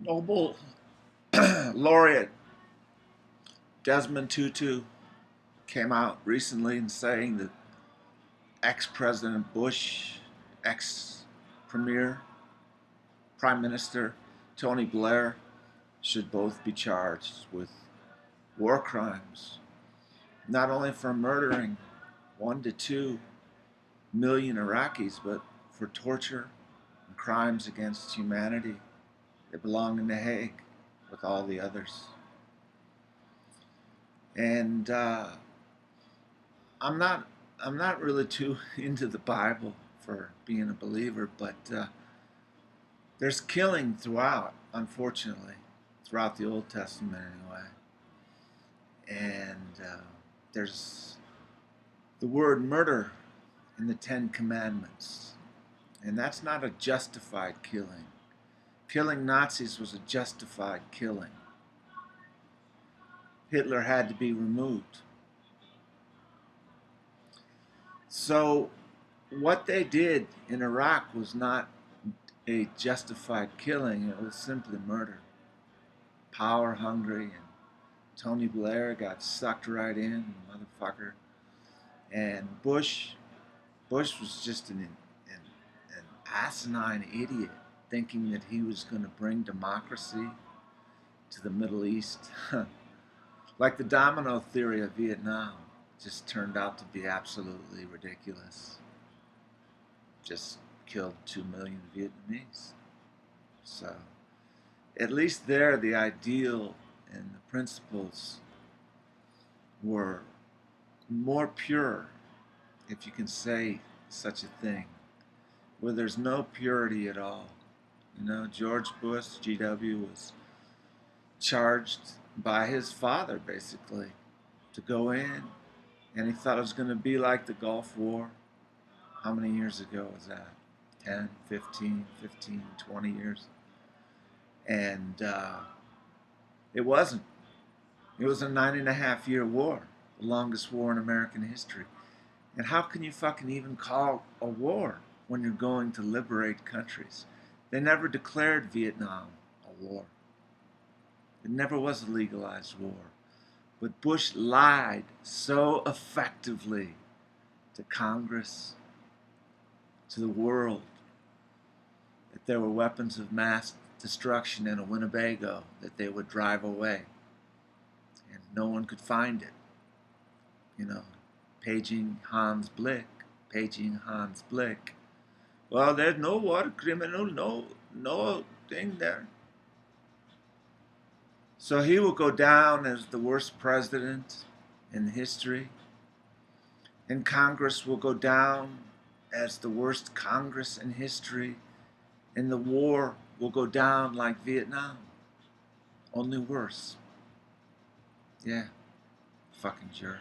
Nobel laureate Desmond Tutu came out recently and saying that ex-President Bush, ex-Premier, Prime Minister Tony Blair should both be charged with war crimes, not only for murdering 1 to 2 million Iraqis, but for torture and crimes against humanity. They belong in The Hague with all the others. And I'm not I'm not really too into the Bible for being a believer, but there's killing throughout, unfortunately, throughout the Old Testament anyway. And there's the word murder in the Ten Commandments, and that's not a justified killing. Killing Nazis was a justified killing. Hitler had to be removed. So what they did in Iraq was not a justified killing, it was simply murder. Power hungry, and Tony Blair got sucked right in, motherfucker. And Bush was just an asinine idiot, thinking that he was going to bring democracy to the Middle East. Like the domino theory of Vietnam just turned out to be absolutely ridiculous. Just killed 2 million Vietnamese. So at least there the ideal and the principles were more pure, if you can say such a thing, where there's no purity at all. You know, George Bush, GW, was charged by his father, basically, to go in, and he thought it was going to be like the Gulf War. How many years ago was that? 10, 15, 20 years? And it wasn't. It was a 9.5 year war, the longest war in American history. And how can you fucking even call a war when you're going to liberate countries? They never declared Vietnam a war. It never was a legalized war. But Bush lied so effectively to Congress, to the world, that there were weapons of mass destruction in a Winnebago that they would drive away. And no one could find it. You know, paging Hans Blick. Well, there's no war criminal, no thing there. So he will go down as the worst president in history, and Congress will go down as the worst Congress in history, and the war will go down like Vietnam, only worse. Yeah, fucking jerk.